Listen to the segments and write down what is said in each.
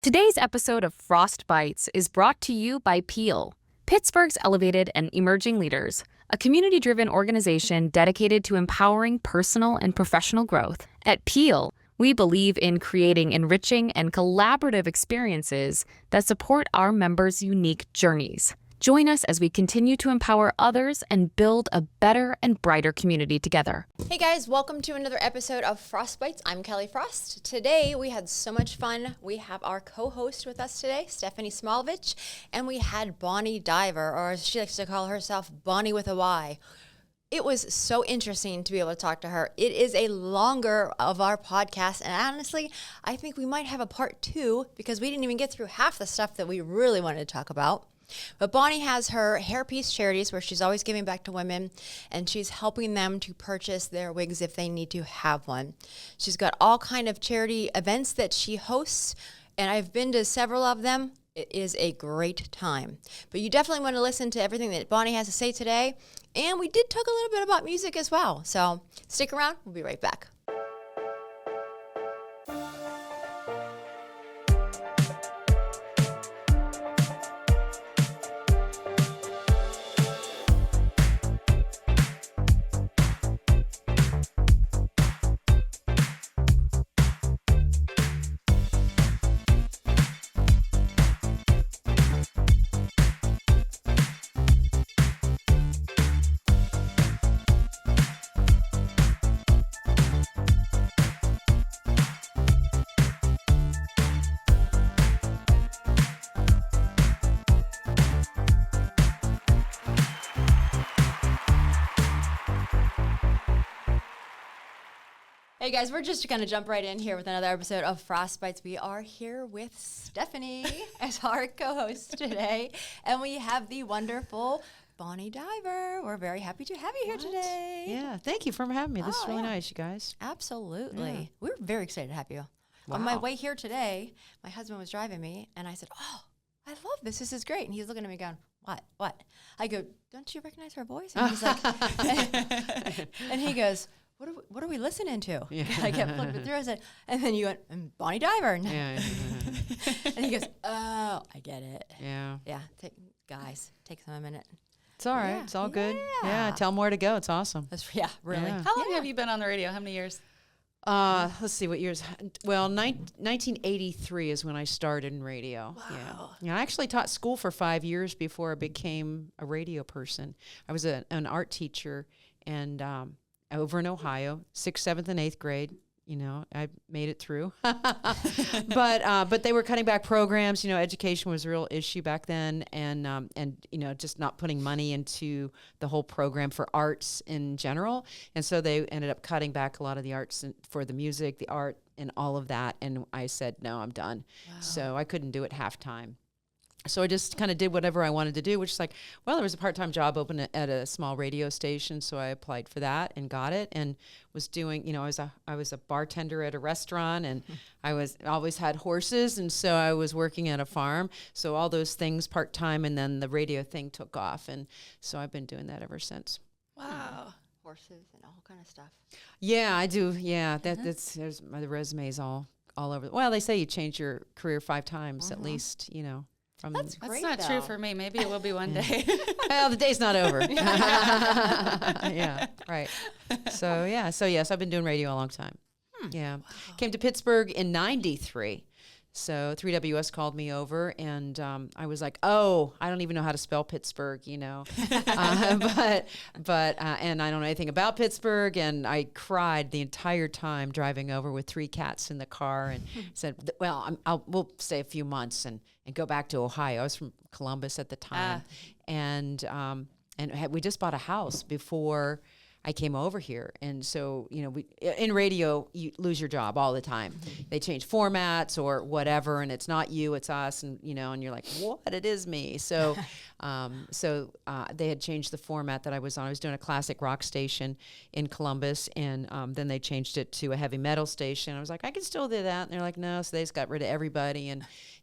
Today's episode of Frost Bites is brought to you by Peel, Pittsburgh's elevated and emerging leaders, a community-driven organization dedicated to empowering personal and professional growth. At Peel, we believe in creating enriching and collaborative experiences that support our members' unique journeys. Join us as we continue to empower others and build a better and brighter community together. Hey guys, welcome to another episode of Frost Bites. I'm Kelly Frost. Today we had so much fun. We have our co-host with us today, Stephanie Samolovitch, and we had Bonny Diver, or as she likes to call herself, Bonny with a Y. It was so interesting to be able to talk to her. It is a longer of our podcast, and honestly, I think we might have a part 2 because we didn't even get through half the stuff that we really wanted to talk about. But Bonny has her hairpiece charities where she's always giving back to women, and she's helping them to purchase their wigs if they need to have one. She's got all kind of charity events that she hosts, and I've been to several of them. It is a great time. But you definitely want to listen to everything that Bonny has to say today. And we did talk a little bit about music as well. So stick around. We'll be right back. Hey guys, we're just going to jump right in here with another episode of Frost Bites. We are here with Stephanie as our co-host today, and we have the wonderful Bonny Diver. We're very happy to have you here today. Yeah, thank you for having me. This is really nice, you guys. Absolutely. Yeah. We're very excited to have you. Wow. On my way here today, my husband was driving me, and I said, "Oh, I love this. This is great." And he's looking at me going, What? I go, "Don't you recognize her voice?" And he's like, and he goes, What are we listening to? Yeah. I kept flipping through. I said, and then you went, Bonny Diver. Yeah. And he goes, "Oh, I get it." Yeah. Yeah. Take them a minute. It's all right. Yeah. It's all good. Yeah. Yeah. Tell them where to go. It's awesome. Yeah, really. Yeah. How long have you been on the radio? How many years? Let's see what years. Well, 1983 is when I started in radio. Wow. Yeah. I actually taught school for 5 years before I became a radio person. I was an art teacher and over in Ohio, 6th, 7th, and 8th grade. You know, I made it through. but they were cutting back programs. You know, education was a real issue back then, and you know, just not putting money into the whole program for arts in general. And so they ended up cutting back a lot of the arts for the music, the art, and all of that. And I said, no, I'm done. Wow. So I couldn't do it half time. So I just kind of did whatever I wanted to do, which is like, well, there was a part-time job open at a small radio station, so I applied for that and got it, and was doing, you know, I was a bartender at a restaurant, and I always had horses, and so I was working at a farm, so all those things part-time, and then the radio thing took off, and so I've been doing that ever since. Wow. Horses and all kind of stuff. Yeah, I do. Yeah, there's my resume's all over. Well, they say you change your career 5 times at least, you know. That's That's great, not though. true for me. Maybe it will be one day. Well, the day's not over. Yeah, right. So yes, I've been doing radio a long time. Yeah. Wow. Came to Pittsburgh in 93. So 3WS called me over, and I was like, oh, I don't even know how to spell Pittsburgh, you know. But and I don't know anything about Pittsburgh, and I cried the entire time driving over with 3 cats in the car, and said, well, we'll stay a few months and go back to Ohio. I was from Columbus at the time, and we just bought a house before I came over here. And so, you know, in radio, you lose your job all the time. Mm-hmm. They change formats or whatever, and it's not you, it's us. And, you know, and you're like, what? It is me. So, they had changed the format that I was on. I was doing a classic rock station in Columbus, and then they changed it to a heavy metal station. I was like, I can still do that. And they're like, no. So they just got rid of everybody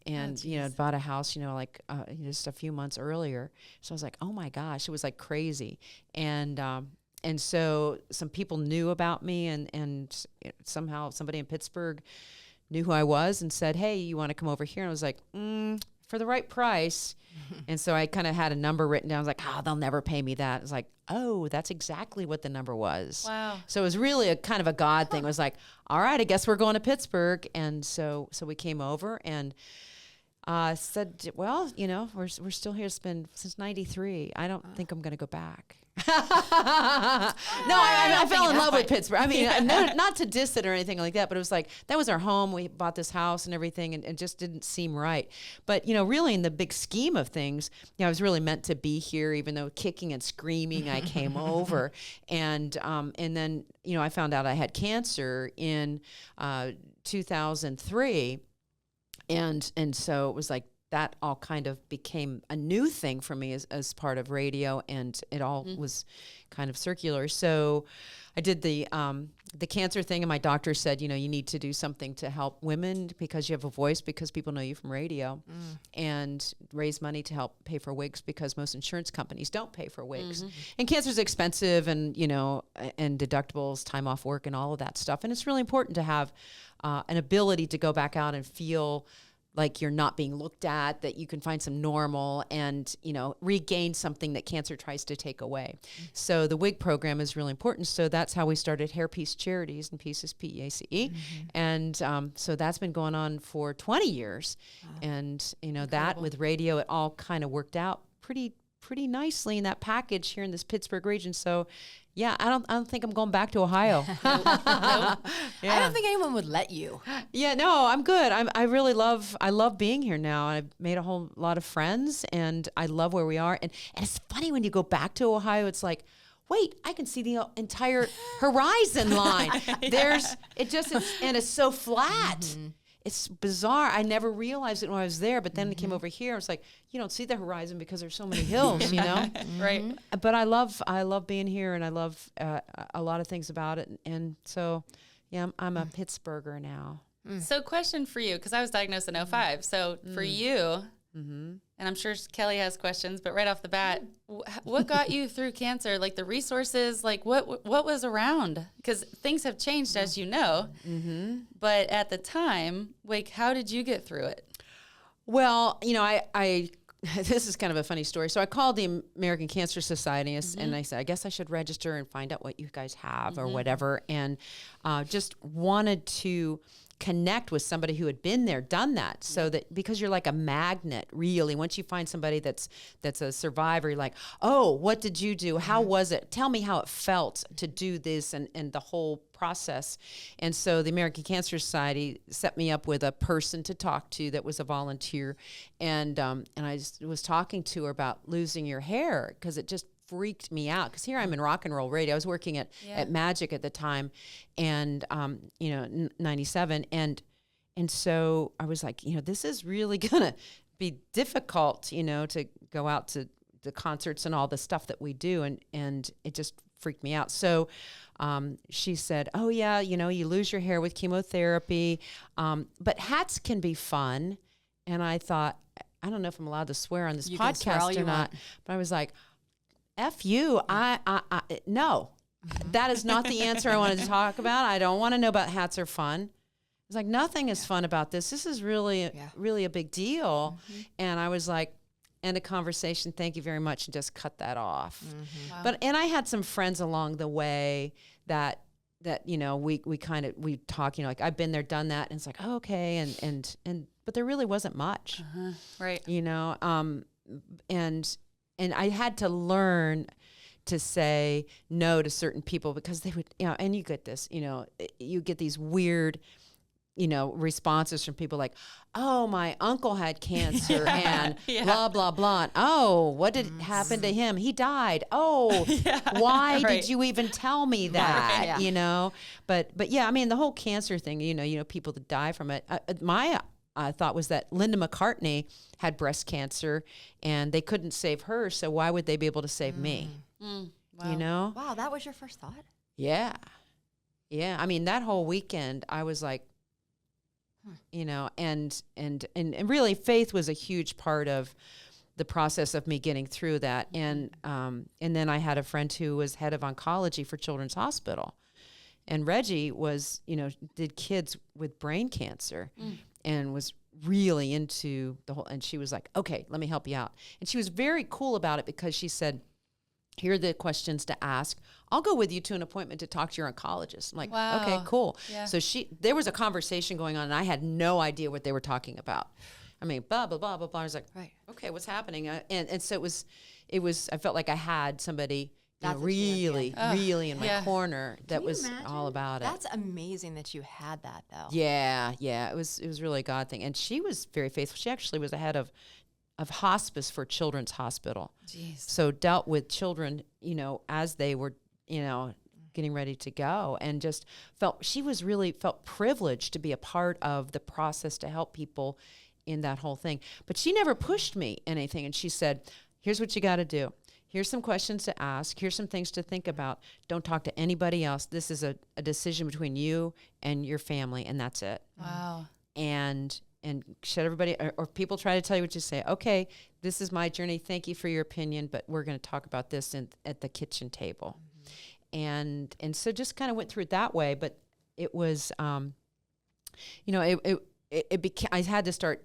and you know, bought a house, you know, like just a few months earlier. So I was like, oh my gosh, it was like crazy. And so some people knew about me, and somehow somebody in Pittsburgh knew who I was and said, hey, you want to come over here? And I was like, for the right price. And so I kind of had a number written down. I was like, they'll never pay me that. It's like, oh, that's exactly what the number was. Wow. So it was really a kind of a God thing. It was like, all right, I guess we're going to Pittsburgh. And so we came over and said, well, we're still here. It's been since 93. I don't think I'm going to go back. No, I fell in love with Pittsburgh. I mean, not to diss it or anything like that, but it was like, that was our home. We bought this house and everything, and it just didn't seem right. But, really in the big scheme of things, I was really meant to be here, even though kicking and screaming, I came over. And then, I found out I had cancer in 2003. And so it was like, that all kind of became a new thing for me as part of radio, and it all was kind of circular. So I did the cancer thing, and my doctor said, you need to do something to help women because you have a voice, because people know you from radio, and raise money to help pay for wigs because most insurance companies don't pay for wigs. And cancer is expensive, and and deductibles, time off work, and all of that stuff. And it's really important to have an ability to go back out and feel like you're not being looked at, that you can find some normal and, regain something that cancer tries to take away. So the WIG program is really important. So that's how we started Hairpiece Charities, and Pieces, P-E-A-C-E. And so that's been going on for 20 years. Wow. And, that with radio, it all kind of worked out pretty nicely in that package here in this Pittsburgh region. So yeah, I don't think I'm going back to Ohio. I don't think anyone would let you. Yeah, no, I'm good. I love being here now. I've made a whole lot of friends, and I love where we are. And it's funny when you go back to Ohio, it's like, wait, I can see the entire horizon line. It's so flat. It's bizarre. I never realized it when I was there, but then I came over here. I was like, you don't see the horizon because there's so many hills, Right. But I love being here, and I love a lot of things about it. And so, yeah, I'm a Pittsburgher now. So question for you, because I was diagnosed in 2005. So for you, and I'm sure Kelly has questions, but right off the bat, what got you through cancer? Like the resources, like what was around? Because things have changed, as you know. But at the time, like, how did you get through it? Well, I this is kind of a funny story. So I called the American Cancer Society, and I said, I guess I should register and find out what you guys have or whatever, and just wanted to connect with somebody who had been there, done that, so that, because you're like a magnet, really. Once you find somebody that's a survivor, you're like, oh, what did you do? How was it? Tell me how it felt to do this, and the whole process. And so the American Cancer Society set me up with a person to talk to that was a volunteer, and I was talking to her about losing your hair, because it just freaked me out, because here I'm in rock and roll radio. I was working at Magic at the time, and 97, and so I was like, this is really gonna be difficult, to go out to the concerts and all the stuff that we do, and it just freaked me out. So she said, oh yeah, you lose your hair with chemotherapy, but hats can be fun. And I thought, I don't know if I'm allowed to swear on this podcast or not, but I was like, F you, I no, that is not the answer I wanted to talk about. I don't want to know about hats are fun. It's like, nothing is fun about this. This is really, really a big deal. And I was like, end of conversation, thank you very much, and just cut that off. Wow. And I had some friends along the way that we talk, like, I've been there, done that, and it's like, oh, okay, and but there really wasn't much. Right. And I had to learn to say no to certain people, because they would, and you get this, you get these weird, responses from people like, oh, my uncle had cancer and blah, blah, blah. And, oh, what did happen to him? He died. Oh, why did you even tell me that? But yeah, I mean, the whole cancer thing, people that die from it. My thought was that Linda McCartney had breast cancer and they couldn't save her, so why would they be able to save me? Wow. Wow, that was your first thought? Yeah. I mean, that whole weekend, I was like, and really faith was a huge part of the process of me getting through that. And then I had a friend who was head of oncology for Children's Hospital. And Reggie was, did kids with brain cancer and was really into the whole, and she was like, okay, let me help you out. And she was very cool about it because she said, here are the questions to ask. I'll go with you to an appointment to talk to your oncologist. I'm like, Wow. okay, cool. Yeah. So there was a conversation going on, and I had no idea what they were talking about. I mean, blah, blah, blah, blah, blah. I was like, Right. okay, what's happening? And so it was, I felt like I had somebody That's a really, really in my Yeah. corner that Can you was imagine? all about it. That's amazing that you had that, though. Yeah, it was really a God thing. And she was very faithful. She actually was the head of hospice for Children's Hospital. Jeez. So dealt with children, as they were, getting ready to go, and just felt privileged to be a part of the process to help people in that whole thing. But she never pushed me anything. And she said, here's what you got to do. Here's some questions to ask. Here's some things to think about. Don't talk to anybody else. This is a decision between you and your family, and that's it. Wow. And shut everybody, or people try to tell you what you say. Okay, this is my journey. Thank you for your opinion, but we're going to talk about this at the kitchen table. And so just kind of went through it that way. But it was, it became, I had to start,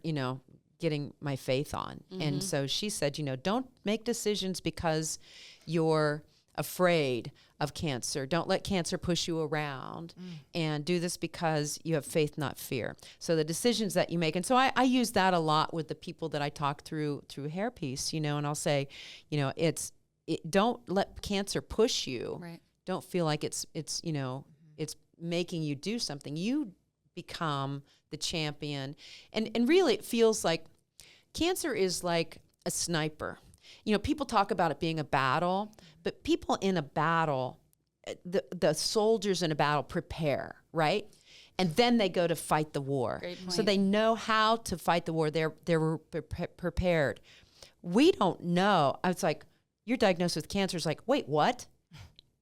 getting my faith on. And so she said, don't make decisions because you're afraid of cancer. Don't let cancer push you around, and do this because you have faith, not fear. So the decisions that you make. And so I use that a lot with the people that I talk through hairpiece, and I'll say, don't let cancer push you. Right. Don't feel like it's it's making you do something. You become the champion. And really it feels like cancer is like a sniper. People talk about it being a battle, but people in a battle, the soldiers in a battle prepare, right? And then they go to fight the war. Great point. So they know how to fight the war. They're prepared. We don't know. I was like, you're diagnosed with cancer. It's like, wait, what?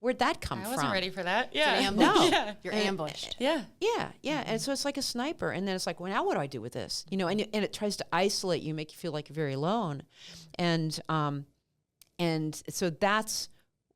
Where'd that come from? I wasn't ready for that. Yeah. An ambush. No. Yeah. You're ambushed. Yeah. Yeah. And so it's like a sniper. And then it's like, well, now what do I do with this? And it tries to isolate you, make you feel like you're very alone. And so that's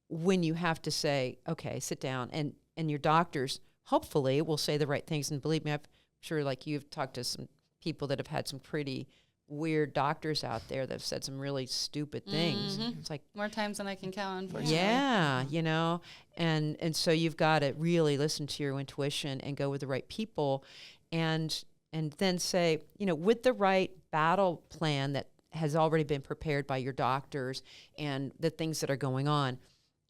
when you have to say, okay, sit down. And your doctors hopefully will say the right things. And believe me, I'm sure like you've talked to some people that have had some pretty weird doctors out there that have said some really stupid things. It's like, More times than I can count, unfortunately. yeah, and so you've got to really listen to your intuition and go with the right people, and then say, with the right battle plan that has already been prepared by your doctors and the things that are going on,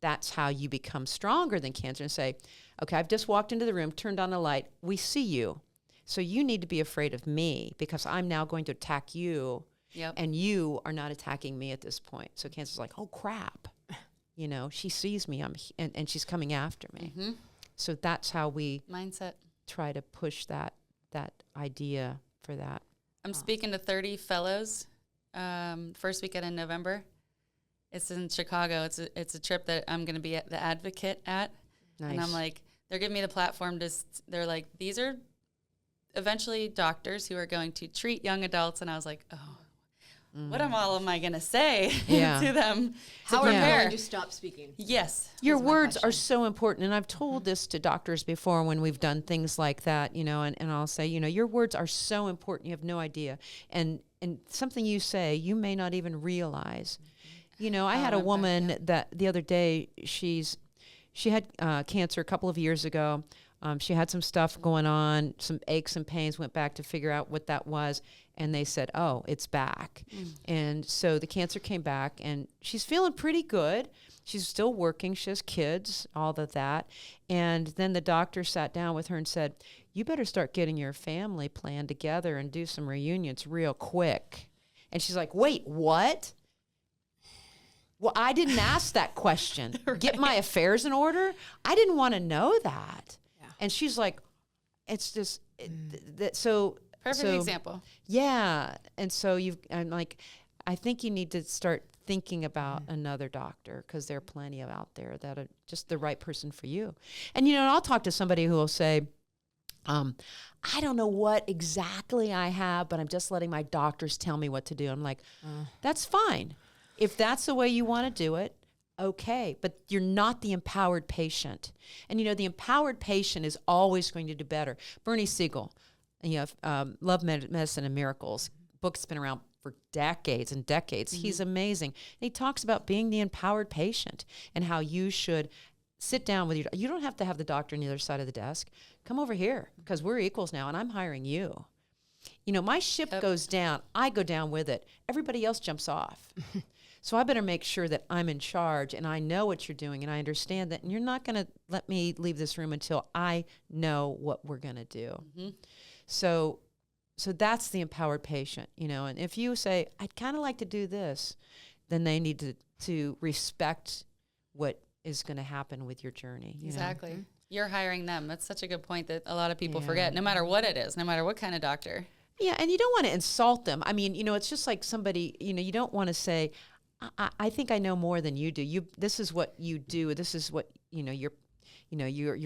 that's how you become stronger than cancer. And say, okay, I've just walked into the room, turned on the light, we see you. So you need to be afraid of me because I'm now going to attack you. Yep. And you are not attacking me at this point. So cancer's like, oh, crap. She sees me and she's coming after me. So that's how we Mindset. try to push that idea for that. I'm speaking to 30 fellows first weekend in November. It's in Chicago. It's a trip that I'm going to be the advocate at. Nice. And I'm like, they're giving me the platform they're like, these are eventually doctors who are going to treat young adults. And I was like, oh, what am I going to say Yeah. to them How to are you prepare? going to stop speaking? Yes. Your is my words are question. so important. And I've told this to doctors before when we've done things like that, and I'll say, your words are so important. You have no idea. And something you say, you may not even realize. I had a woman that the other day, she had cancer a couple of years ago. She had some stuff going on, some aches and pains, went back to figure out what that was. And they said, oh, it's back. And so the cancer came back and she's feeling pretty good. She's still working. She has kids, all of that. And then the doctor sat down with her and said, you better start getting your family plan together and do some reunions real quick. And she's like, wait, what? Well, I didn't ask that question. Get my affairs in order? I didn't want to know that. And she's like, it's just, so. Perfect example. Yeah. And so I'm like, I think you need to start thinking about another doctor because there are plenty of out there that are just the right person for you. And, I'll talk to somebody who will say, I don't know what exactly I have, but I'm just letting my doctors tell me what to do. I'm like, that's fine. If that's the way you want to do it, okay, but you're not the empowered patient. And, the empowered patient is always going to do better. Bernie Siegel, Love, Medicine, and Miracles, book's been around for decades and decades. He's amazing. And he talks about being the empowered patient and how you should sit down with you don't have to have the doctor on the other side of the desk. Come over here because we're equals now and I'm hiring you. My ship goes down. I go down with it. Everybody else jumps off. So I better make sure that I'm in charge and I know what you're doing and I understand that. And you're not going to let me leave this room until I know what we're going to do. So that's the empowered patient, And if you say, I'd kind of like to do this, then they need to respect what is going to happen with your journey. Exactly. You're hiring them. That's such a good point that a lot of people forget, no matter what it is, no matter what kind of doctor. Yeah, and you don't want to insult them. I mean, it's just like somebody, you don't want to say, I think I know more than you do. This is what you do. This is what, your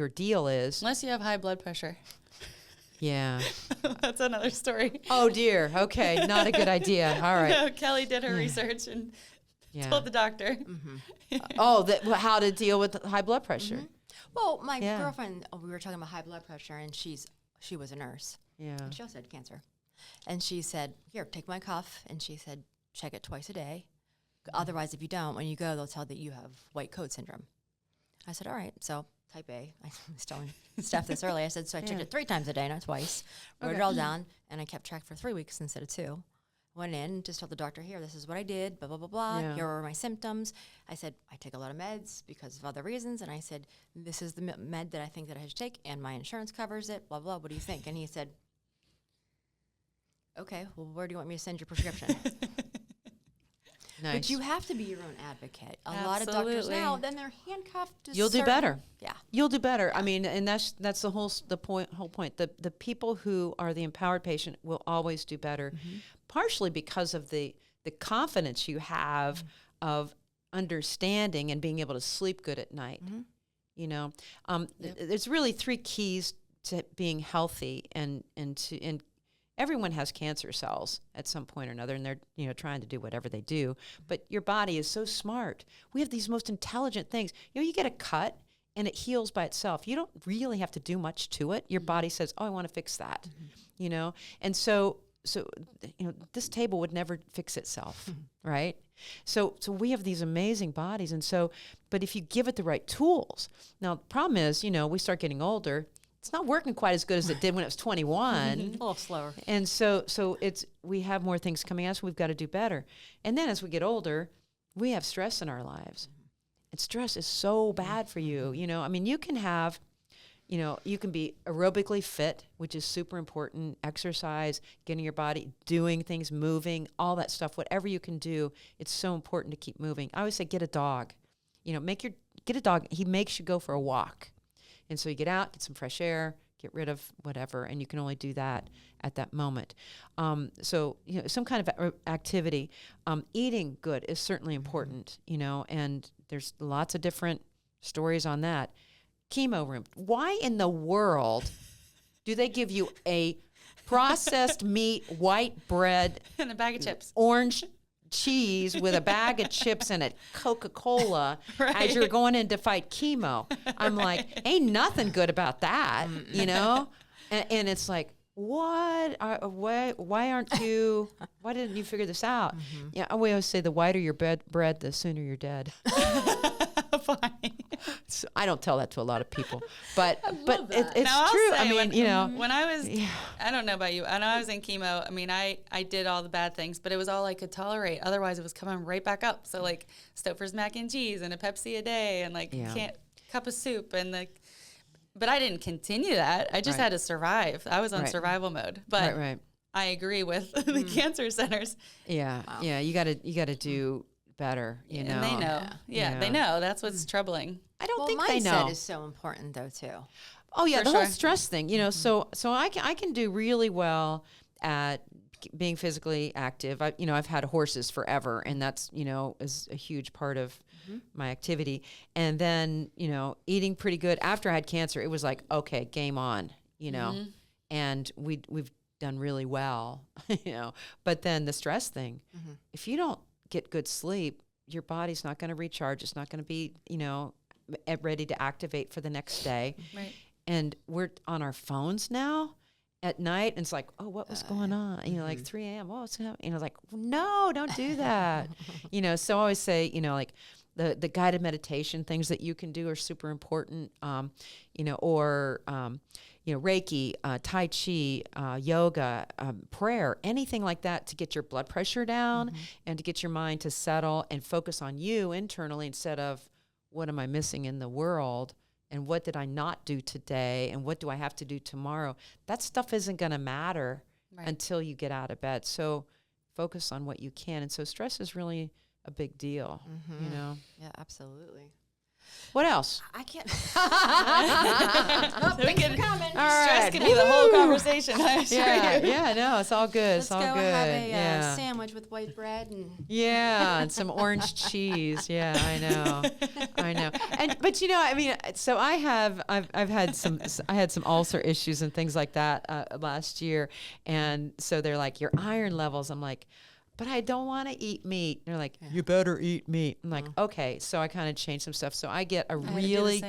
deal is. Unless you have high blood pressure. Yeah. That's another story. Oh, dear. Okay, not a good idea. All right. No, Kelly did her research and told the doctor. How to deal with high blood pressure. Well, my girlfriend, we were talking about high blood pressure, and she was a nurse. Yeah. And she also had cancer. And she said, here, take my cuff. And she said, check it twice a day. Otherwise, if you don't, when you go, they'll tell that you have white coat syndrome. I said, all right. So type A. I was telling Steph this earlier. I said, so I checked it 3 times a day, not twice. Wrote it all down, and I kept track for 3 weeks instead of 2. Went in, just told the doctor, here, this is what I did, blah, blah, blah, blah. Yeah. Here were my symptoms. I said, I take a lot of meds because of other reasons. And I said, this is the med that I think that I should take, and my insurance covers it, blah, blah. What do you think? And he said, okay, well, where do you want me to send your prescription? Nice. But you have to be your own advocate. A lot of doctors now, then they're handcuffed to You'll do better. Yeah. You'll do better. I mean, and that's the whole point. The people who are the empowered patient will always do better, partially because of the confidence you have of understanding and being able to sleep good at night. There's really 3 keys to being healthy, and everyone has cancer cells at some point or another, and they're trying to do whatever they do. But your body is so smart. We have these most intelligent things. You get a cut and it heals by itself. You don't really have to do much to it. Your body says, "Oh, I want to fix that," And so this table would never fix itself, right? So we have these amazing bodies, and but if you give it the right tools. Now the problem is, we start getting older. It's not working quite as good as it did when it was 21. A little slower. And so we have more things coming at us. We've got to do better. And then as we get older, we have stress in our lives. And stress is so bad for you. I mean, you can have, you can be aerobically fit, which is super important. Exercise, getting your body, doing things, moving, all that stuff. Whatever you can do, it's so important to keep moving. I always say, get a dog. Get a dog. He makes you go for a walk. And so you get out, get some fresh air, get rid of whatever, and you can only do that at that moment. Some kind of activity. Eating good is certainly important, and there's lots of different stories on that. Chemo room. Why in the world do they give you a processed meat, white bread, And a bag of chips. orange cheese with a bag of chips and a Coca-Cola as you're going in to fight chemo? I'm like, ain't nothing good about that, And it's like, why didn't you figure this out? Yeah, we always say the whiter your bread, the sooner you're dead. Fine. So I don't tell that to a lot of people, but it's Now, I'll true. say I mean, when I was, I don't know about you. I know I was in chemo. I mean, I did all the bad things, but it was all I could tolerate. Otherwise, it was coming right back up. So like Stouffer's mac and cheese and a Pepsi a day and cup of soup but I didn't continue that. I just had to survive. I was on survival mode. But I agree with the cancer centers. Yeah, wow. Yeah. You gotta do better. You know, and they know. Yeah, they know. That's what's troubling. I don't think mindset they know. is so important though too. Oh yeah, For the whole sure. stress thing. You know, so I can do really well at being physically active. I've had horses forever, and that's is a huge part of my activity. And then eating pretty good after I had cancer. It was like, okay, game on. And we've done really well. But then the stress thing. If you don't get good sleep, your body's not going to recharge. It's not going to be, ready to activate for the next day. Right. And we're on our phones now at night, and it's like, oh, what was going on? Like 3 a.m. Oh, what's happening? Like, no, don't do that. So I always say, like the guided meditation things that you can do are super important. Or Reiki, Tai Chi, yoga, prayer, anything like that to get your blood pressure down and to get your mind to settle and focus on you internally instead of what am I missing in the world and what did I not do today and what do I have to do tomorrow. That stuff isn't going to matter until you get out of bed. So focus on what you can. And so stress is really a big deal, Yeah, absolutely. What else? I can't. Thanks for coming. Stress can be the whole conversation. I assure you. Yeah, no, it's all good. Let's it's all go good. have a yeah. sandwich with white bread and. Yeah, and some orange cheese. Yeah, I know. But so I've had some ulcer issues and things like that last year, and so they're like your iron levels. I'm like, but I don't want to eat meat. They're like, you better eat meat. I'm like, okay. So I kind of changed some stuff. So I get a really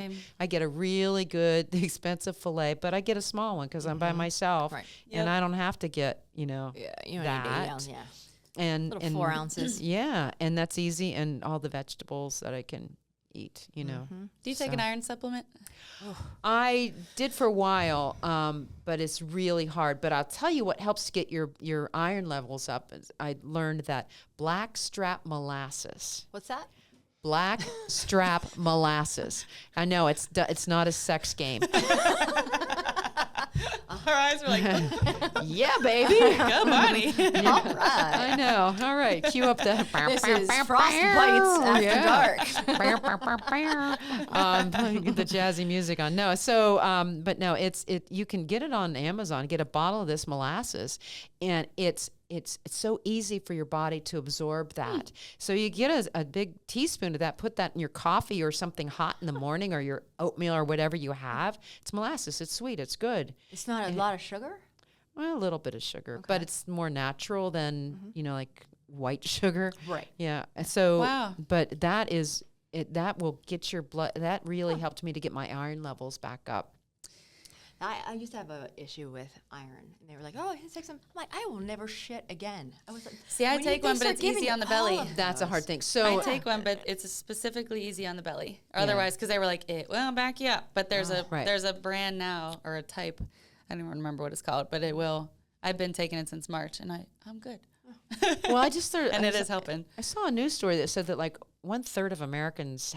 good, expensive filet, but I get a small one because I'm by myself, and I don't have to get, you don't that. need to eat, and little 4 ounces. Yeah, and that's easy, and all the vegetables that I can eat. Do you take an iron supplement? I did for a while, but it's really hard. But I'll tell you what helps to get your iron levels up. Is I learned that blackstrap molasses. What's that? Black strap molasses. I know it's not a sex game. Our eyes were like, yeah, baby. go Bonnie. All right. I know. All right. Cue up the. This is Frostbites After Dark. The jazzy music on. No. So, but no, you can get it on Amazon, get a bottle of this molasses, and it's so easy for your body to absorb that. So you get a big teaspoon of that, put that in your coffee or something hot in the morning or your oatmeal or whatever you have. It's molasses. It's sweet. It's good. It's not a lot of sugar? Well, a little bit of sugar, but it's more natural than, like white sugar. Right. Yeah. So, Wow. But that will get your blood. That really helped me to get my iron levels back up. I used to have an issue with iron, and they were like, "Oh, you take some." I'm like, "I will never shit again." I was like, See, I when take they one, but start it's easy giving on the all belly. of That's a those- hard thing. So I take one, but it's specifically easy on the belly. Otherwise, because they were like, it will back you up. But there's a brand now or a type. I don't even remember what it's called, but it will. I've been taking it since March, and I'm good. well, I just started, And it is helping. I saw a news story that said that like 1/3 of Americans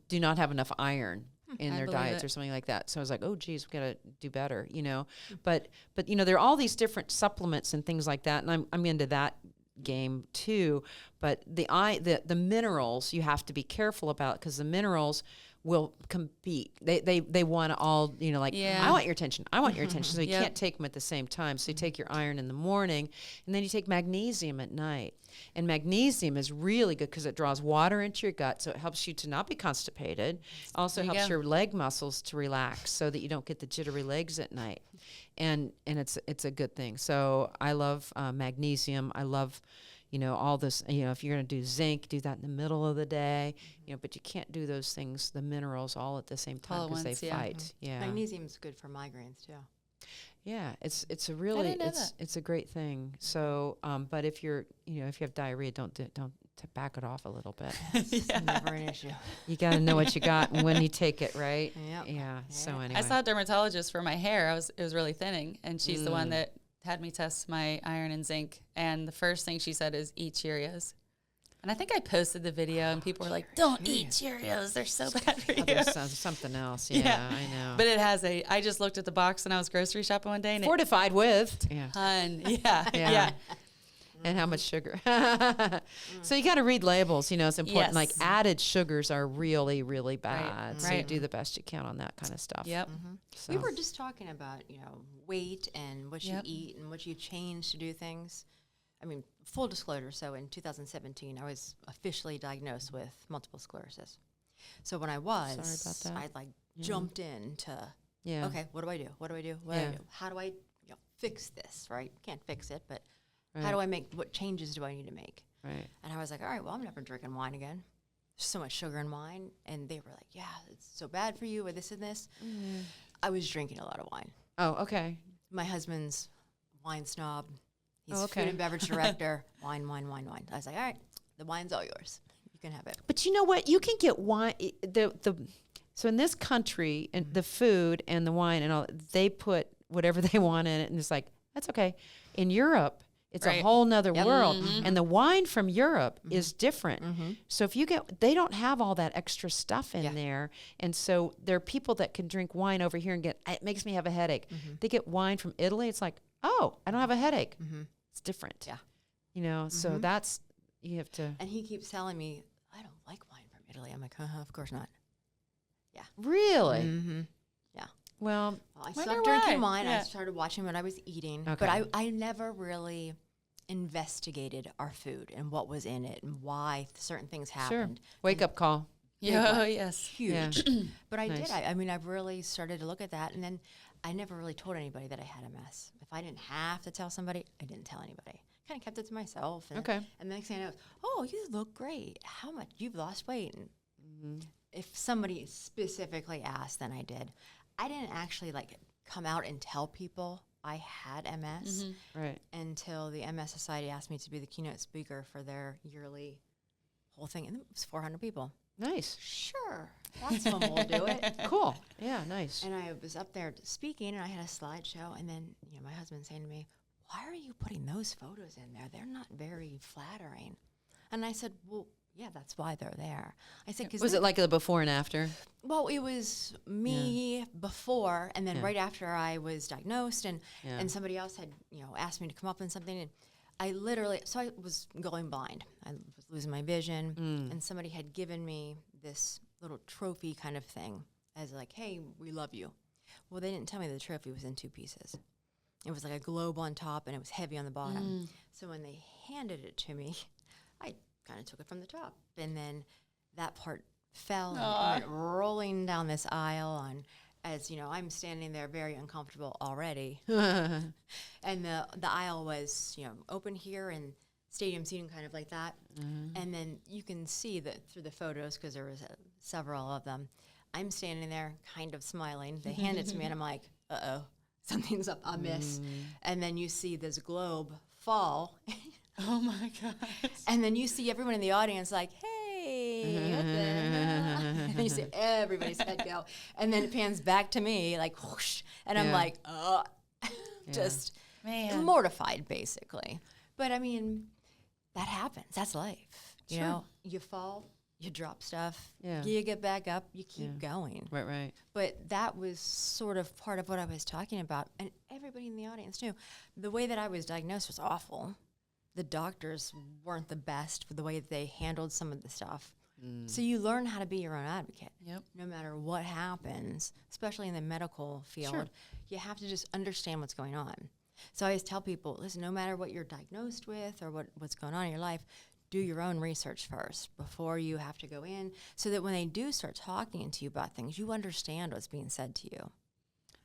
do not have enough iron in I their believe diets it. or something like that. So I was like, oh geez, we gotta do better, But there are all these different supplements and things like that, and I'm into that game too. But the minerals you have to be careful about because the minerals will compete. They want to all, I want your attention. I want your attention. So you can't take them at the same time. So you take your iron in the morning and then you take magnesium at night. And magnesium is really good because it draws water into your gut. So it helps you to not be constipated. Also helps your leg muscles to relax so that you don't get the jittery legs at night. And it's a good thing. So I love magnesium. I love all this, if you're going to do zinc, do that in the middle of the day, but you can't do those things, the minerals all at the same time because they fight. Yeah. Magnesium's good for migraines too. Yeah. It's a really, didn't know that. it's a great thing. So, but if if you have diarrhea, don't to back it off a little bit. It's never an issue. You got to know what you got and when you take it, right? Yep. Yeah. So anyway. I saw a dermatologist for my hair. It was really thinning, and she's the one that had me test my iron and zinc. And the first thing she said is eat Cheerios. And I think I posted the video, and people were like, "Don't eat Cheerios; they're so bad for you." There's something else. Yeah, I know. But it has I just looked at the box when I was grocery shopping one day, and fortified with. Yeah. Yeah. And how much sugar. So you got to read labels, it's important. Yes. Like added sugars are really, really bad. Right. So you Right. do the best you can on that kind of stuff. Yep. So. We were just talking about, weight and what you Yep. eat and what you change to do things. I mean, full disclosure, so in 2017, I was officially diagnosed with multiple sclerosis. So when I was, Sorry about that. I jumped into, Yeah. okay, what do I do? What do I do? What do I do? How do I fix this, right? Can't fix it, but how do I make, what changes do I need to make? Right. And I was like, all right, well, I'm never drinking wine again. There's so much sugar in wine. And they were like, yeah, it's so bad for you with this and this. I was drinking a lot of wine. Oh, okay. My husband's wine snob. He's okay. food and beverage director. Wine. I was like, all right, the wine's all yours. You can have it. But you know what? You can get wine. So in this country, and the food and the wine and all, they put whatever they want in it, and it's like, that's okay. In Europe, it's a whole nother world, and the wine from Europe is different. So if you they don't have all that extra stuff in there, and so there are people that can drink wine over here and it makes me have a headache. They get wine from Italy, it's like, oh, I don't have a headache. It's different. Yeah, you know. So that's you have to. And he keeps telling me, I don't like wine from Italy. I'm like, of course not. Yeah. Really? Yeah. Well, I stopped drinking wine. Yeah. I started watching what I was eating. Okay. But I never really investigated our food and what was in it and why certain things happened. Wake up call. Yeah. Oh, yes. Huge. Yeah. But I Nice. did. I mean, I've really started to look at that. And then I never really told anybody that I had MS. If I didn't have to tell somebody, I didn't tell anybody. Kind of kept it to myself. And, Okay. And the next thing I know, oh, you look great. How much? You've lost weight. And if somebody specifically asked, then I did. I didn't actually come out and tell people I had MS Right. until the MS Society asked me to be the keynote speaker for their yearly whole thing. And it was 400 people. Nice. Sure. That's when we'll do it. Cool. Yeah, nice. And I was up there speaking, and I had a slideshow. And then, my husband saying to me, why are you putting those photos in there? They're not very flattering. And I said, well, yeah, that's why they're there. I said, Was it like the before and after? Well, it was me before, and then right after I was diagnosed, and somebody else had, asked me to come up with something, and I was going blind. I was losing my vision, and somebody had given me this little trophy kind of thing as like, hey, we love you. Well, they didn't tell me the trophy was in 2 pieces. It was like a globe on top, and it was heavy on the bottom. So when they handed it to me, I kind of took it from the top, and then that part fell and went rolling down this aisle as I'm standing there very uncomfortable already. And the aisle was, open here and stadium seating kind of like that. And then you can see that through the photos, because there was several of them, I'm standing there kind of smiling. They hand it to me and I'm like, uh-oh, something's up amiss. And then you see this globe fall. Oh my God. And then you see everyone in the audience like, hey, what the hell? And then you see everybody's head go. And then it pans back to me like whoosh. And I'm like, just mortified basically. But I mean, that happens. That's life. You know, you fall, you drop stuff, you get back up, you keep going. Right. But that was sort of part of what I was talking about. And everybody in the audience knew the way that I was diagnosed was awful. The doctors weren't the best for the way that they handled some of the stuff. So you learn how to be your own advocate. No matter what happens, especially in the medical field, you have to just understand what's going on. So I always tell people, listen, no matter what you're diagnosed with or what's going on in your life, do your own research first before you have to go in, so that when they do start talking to you about things, you understand what's being said to you.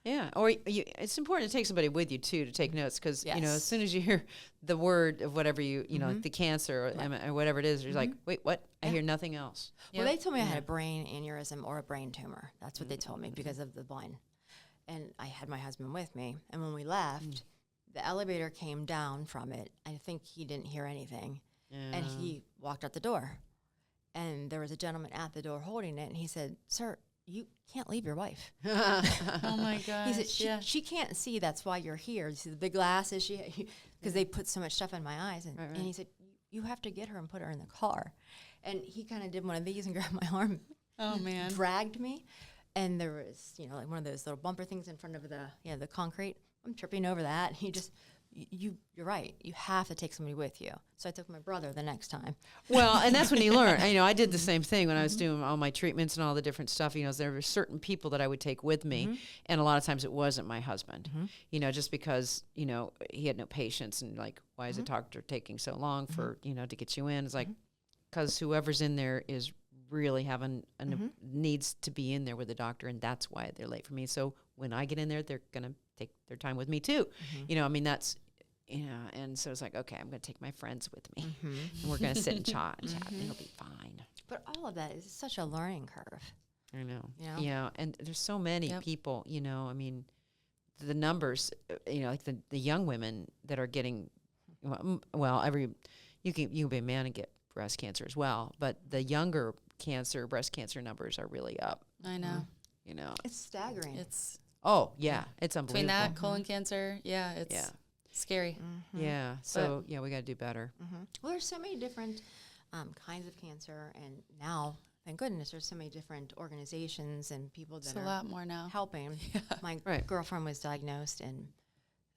Yeah, or it's important to take somebody with you too to take notes, because as soon as you hear the word of whatever the cancer or whatever it is, you're like, wait, what? I hear nothing else. Well, they told me I had a brain aneurysm or a brain tumor. That's what they told me because of the blind. And I had my husband with me, and when we left, the elevator came down from it. I think he didn't hear anything, and he walked out the door, and there was a gentleman at the door holding it, and he said, "Sir, you can't leave your wife." Oh my gosh. He said, she can't see, that's why you're here. You see the big glasses, because they put so much stuff in my eyes. And he said, you have to get her and put her in the car. And he kind of did one of these and grabbed my arm. Oh man. Dragged me. And there was, like one of those little bumper things in front of the concrete. I'm tripping over that. And he just, you're right. You have to take somebody with you. So I took my brother the next time. Well, and that's when you learn. I did the same thing when I was doing all my treatments and all the different stuff. There were certain people that I would take with me, and a lot of times it wasn't my husband. Just because he had no patience, and like, why is the doctor taking so long for to get you in? It's like, because whoever's in there is really having needs to be in there with the doctor, and that's why they're late for me. So when I get in there, they're gonna take their time with me too. That's and so it's like, okay, I'm going to take my friends with me, and we're going to sit and chat, and it'll be fine. But all of that is such a learning curve. I know. You know? Yeah, and there's so many people, I mean, the numbers, like the young women that are getting, you can be a man and get breast cancer as well, but the younger breast cancer numbers are really up. I know. It's staggering. It's It's unbelievable. between that colon cancer. Yeah, it's scary. Yeah. So we got to do better. Well, there's so many different kinds of cancer, and now, thank goodness, there's so many different organizations and people that It's a are lot more now. helping. My girlfriend was diagnosed, and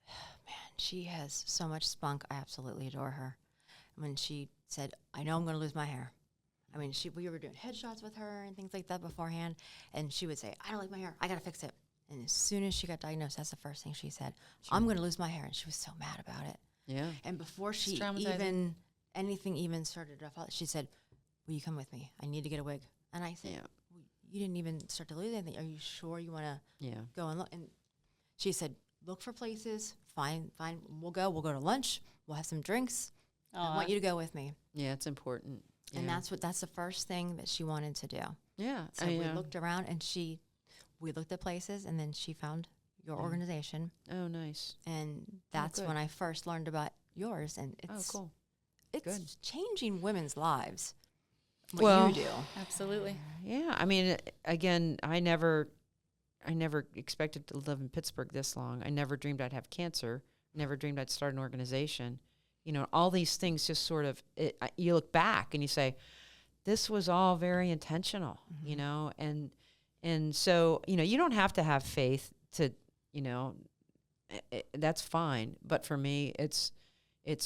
man, she has so much spunk. I absolutely adore her. When she said, "I know I'm going to lose my hair," I mean, we were doing headshots with her and things like that beforehand, and she would say, "I don't like my hair. I got to fix it." And as soon as she got diagnosed, that's the first thing she said, "I'm going to lose my hair," and she was so mad about it. Yeah. And before she It's traumatizing. anything started to fall, she said, "Will you come with me? I need to get a wig." And I said, well, "You didn't even start to lose anything. Are you sure you want to go and look?" And she said, "Look for places. Fine. We'll go to lunch. We'll have some drinks. I want you to go with me." Yeah, it's important. And that's the first thing that she wanted to do. Yeah. So we looked around, and we looked at places, and then she found your organization. Oh, nice. And that's good. when I first learned about yours. And it's cool. It's Good. changing women's lives. What Well, you do. Absolutely. Yeah. I mean, again, I never expected to live in Pittsburgh this long. I never dreamed I'd have cancer. Never dreamed I'd start an organization. All these things just sort of, you look back and you say, this was all very intentional, and so, you don't have to have faith to, that's fine. But for me, it's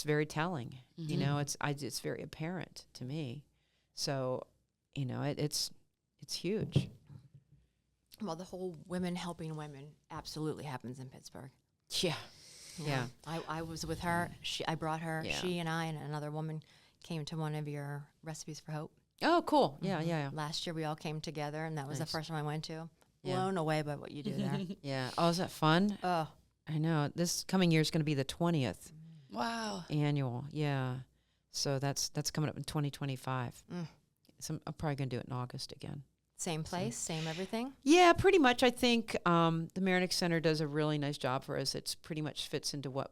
very telling, it's very apparent to me. So, it's huge. Well, the whole women helping women absolutely happens in Pittsburgh. Yeah. Yeah. I was with her. I brought her. Yeah. She and I and another woman came to one of your Recipes for Hope. Oh, cool. Yeah. Last year we all came together, and that was the Nice. first one I went to. Yeah. Blown away by what you do there. Yeah. Oh, is that fun? Oh, I know. This coming year is going to be the 20th Wow. annual. Yeah. So that's coming up in 2025. So I'm probably going to do it in August again. same place, same everything. Yeah, pretty much. I think the Marinick Center does a really nice job for us. It's pretty much fits into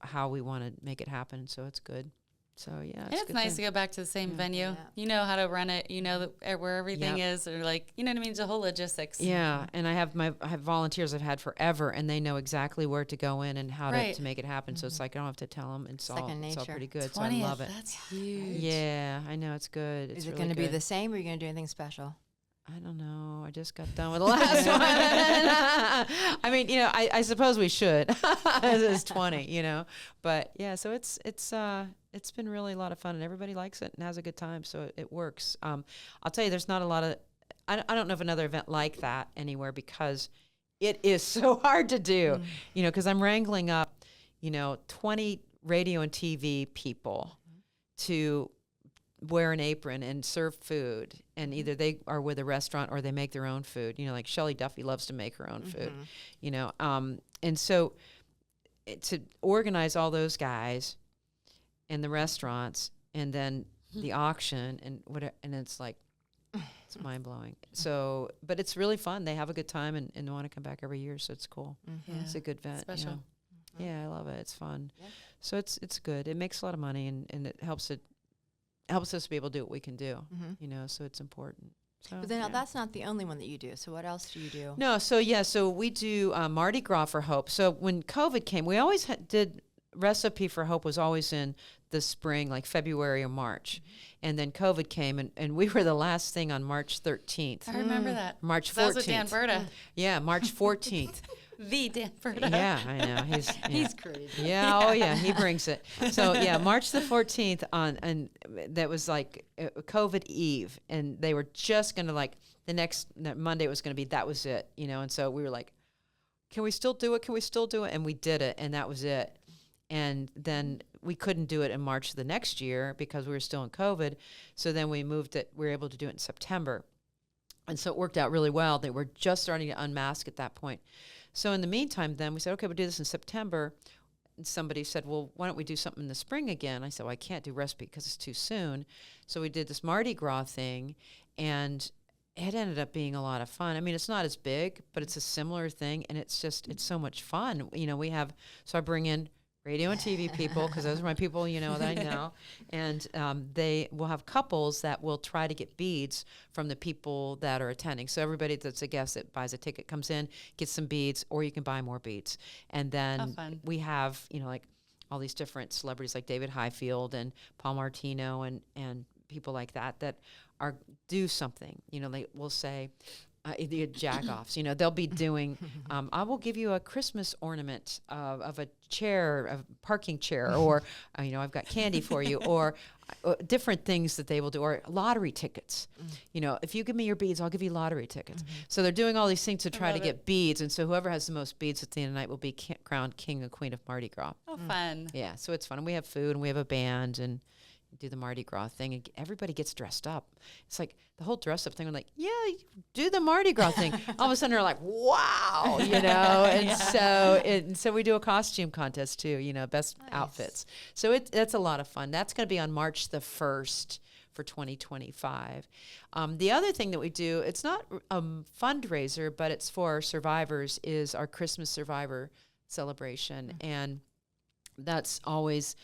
how we want to make it happen. So it's good. So yeah, It's nice to go back to the same venue. Yeah. You know how to run it. You know where everything is, or you know what I mean. It's the whole logistics. Yeah, and I have volunteers I've had forever, and they know exactly where to go in and how to make it happen. So it's like I don't have to tell them. It's all Second it's all nature. pretty good. 20th, So I love it. That's huge. Yeah, I know it's good. It's Is it really going to be good. the same, or are you going to do anything special? I don't know. I just got done with the last one. I mean, I suppose we should. It's 20, but yeah. So it's been really a lot of fun, and everybody likes it and has a good time. So it works. I'll tell you, there's not a lot of. I don't know of another event like that anywhere because it is so hard to do. Because I'm wrangling up, 20 radio and TV people to wear an apron and serve food, and either they are with a restaurant or they make their own food. Like Shelley Duffy loves to make her own food, and so to organize all those guys and the restaurants and then the auction and whatever, and it's like it's mind blowing. So, but it's really fun. They have a good time and want to come back every year, so it's cool. Yeah. It's a good event. Special. Yeah, I love it. It's fun. Yeah. So it's good. It makes a lot of money and it helps us to be able to do what we can do, so it's important. So, But then that's not the only one that you do. So what else do you do? No, so we do Mardi Gras for Hope. So when COVID came, we always did Recipe for Hope was always in the spring, like February or March. And then COVID came, and we were the last thing on March 13th. I remember that. March 14th. That was with Dan Berta. Yeah, March 14th. The Dan Berta. Yeah, I know. He's crazy. Yeah, oh yeah, he brings it. So yeah, March the 14th and that was like COVID Eve, and they were just gonna that Monday was gonna be that was it, and so we were like, can we still do it? Can we still do it? And we did it, and that was it. And then we couldn't do it in March the next year because we were still in COVID. So then we moved it. We were able to do it in September, and so it worked out really well. They were just starting to unmask at that point. So in the meantime, then we said, okay, we'll do this in September. somebody said, well, why don't we do something in the spring again? I said, well, I can't do recipe because it's too soon. So we did this Mardi Gras thing, and it ended up being a lot of fun. I mean, it's not as big, but it's a similar thing, and it's so much fun. So I bring in radio and TV people, because those are my people, that I know. And they will have couples that will try to get beads from the people that are attending. So everybody that's a guest that buys a ticket comes in, gets some beads, or you can buy more beads. And then we have, like all these different celebrities like David Highfield and Paul Martino and people like that do something. They will say, the jack-offs, they'll be doing, I will give you a Christmas ornament of a chair, a parking chair, or, I've got candy for you, or different things that they will do, or lottery tickets. If you give me your beads, I'll give you lottery tickets. So they're doing all these things to try to get beads, and so whoever has the most beads at the end of the night will be crowned king and queen of Mardi Gras. Oh, fun. Yeah, so it's fun. And we have food, and we have a band, and do the Mardi Gras thing, and everybody gets dressed up. It's like the whole dress up thing. I'm like, yeah, do the Mardi Gras thing. All of a sudden they're like, wow, and so we do a costume contest too, best outfits. So that's a lot of fun. That's going to be on March the 1st for 2025. The other thing that we do, it's not a fundraiser, but it's for our survivors, is our Christmas Survivor celebration. And that's always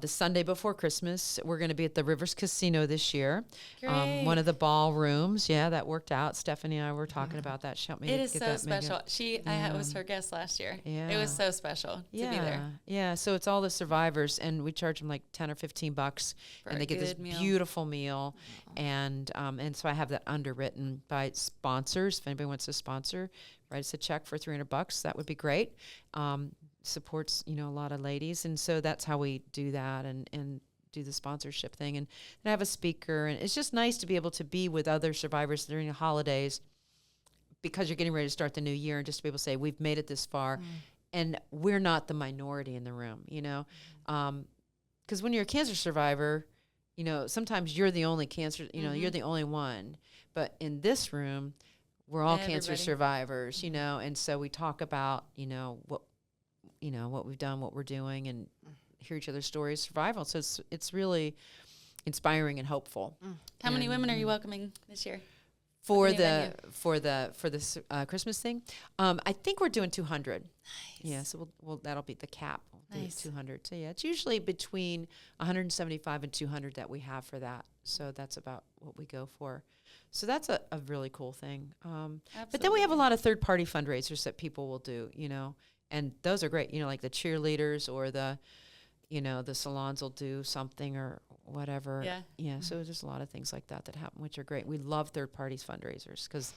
the Sunday before Christmas. We're going to be at the Rivers Casino this year. One of the ballrooms. Yeah, that worked out. Stephanie and I were talking about that. She helped me It to is get so that special. I was her guest last year. Yeah. It was so special to be there. Yeah, so it's all the survivors, and we charge them like $10 or $15, and they get this beautiful meal. And so I have that underwritten by sponsors. If anybody wants to sponsor, write us a check for $300. That would be great. Supports a lot of ladies, and so that's how we do that and do the sponsorship thing. And I have a speaker, and it's just nice to be able to be with other survivors during the holidays, because you're getting ready to start the new year, and just to be able to say we've made it this far, and we're not the minority in the room. Because when you're a cancer survivor, sometimes you're the only cancer, you're the only one, but in this room we're all cancer survivors, and so we talk about what we've done, what we're doing, and hear each other's stories, survival. So it's really inspiring and hopeful. How many women are you welcoming this year? For the Christmas thing, I think we're doing 200. Nice. Yeah, so that'll be the cap. We'll do 200. So yeah, it's usually between 175 and 200 that we have for that. So that's about what we go for. So that's a really cool thing. But then we have a lot of third-party fundraisers that people will do, and those are great. Like the cheerleaders or the salons will do something or whatever. Yeah. So there's a lot of things like that happen, which are great. We love third parties fundraisers because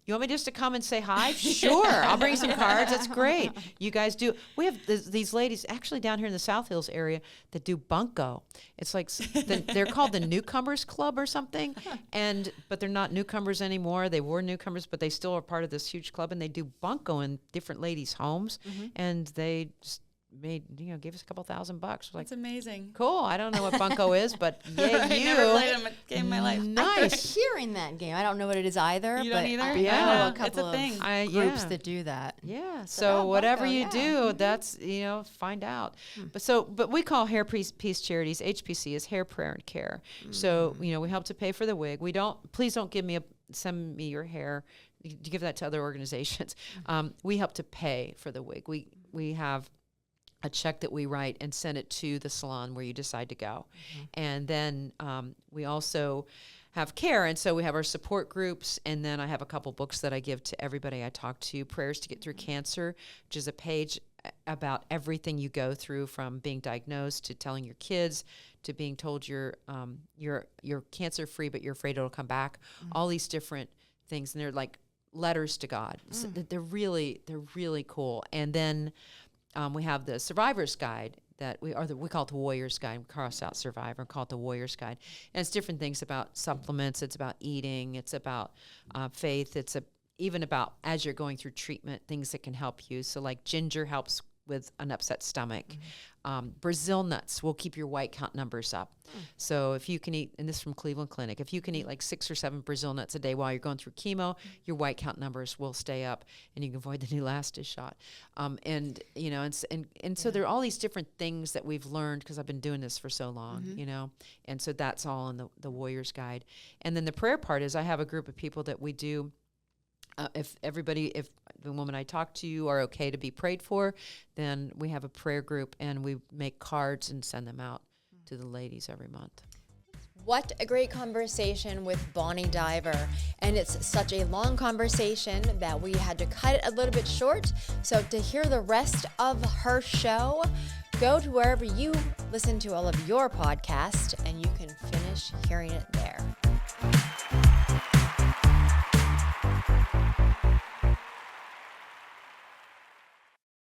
you want me just to come and say hi? Sure. I'll bring some cards. That's great. You guys do. We have these ladies actually down here in the South Hills area that do bunco. It's like they're called the Newcomers Club or something. But they're not newcomers anymore. They were newcomers, but they still are part of this huge club, and they do bunco in different ladies' homes. And they just gave us a couple $1,000. That's like, amazing. Cool. I don't know what bunco is, but yay, I never played a game in my life. Nice. Hearing that game, I don't know what it is either. You don't either? I know a couple it's a thing. of groups that do that. Yeah. So whatever bunco, you do, that's find out. But we call Hair Peace Charities. HPC is Hair, Prayer, and Care. So we help to pay for the wig. Please don't send me your hair. You give that to other organizations. We help to pay for the wig. We have a check that we write and send it to the salon where you decide to go. And then we also have care. And so we have our support groups. And then I have a couple books that I give to everybody I talk to. Prayers to Get Through Cancer, which is a page about everything you go through, from being diagnosed to telling your kids to being told you're cancer free, but you're afraid it'll come back. All these different things. And they're like letters to God. So they're really cool. And then we have the Survivor's Guide that we call it the Warrior's Guide. We cross out Survivor and call it the Warrior's Guide. And it's different things about supplements. It's about eating. It's about faith. It's even about, as you're going through treatment, things that can help you. So like ginger helps with an upset stomach. Brazil nuts will keep your white count numbers up. So if you can eat, and this is from Cleveland Clinic, if you can eat like 6 or 7 Brazil nuts a day while you're going through chemo, your white count numbers will stay up, and you can avoid the Neulasta shot. And you know, and so there are all these different things that we've learned because I've been doing this for so long, you know. And so that's all in the Warrior's Guide. And then the prayer part is I have a group of people that we do. If the woman I talk to are okay to be prayed for, then we have a prayer group and we make cards and send them out to the ladies every month. What a great conversation with Bonny Diver. And it's such a long conversation that we had to cut it a little bit short. So to hear the rest of her show, go to wherever you listen to all of your podcasts and you can finish hearing it there.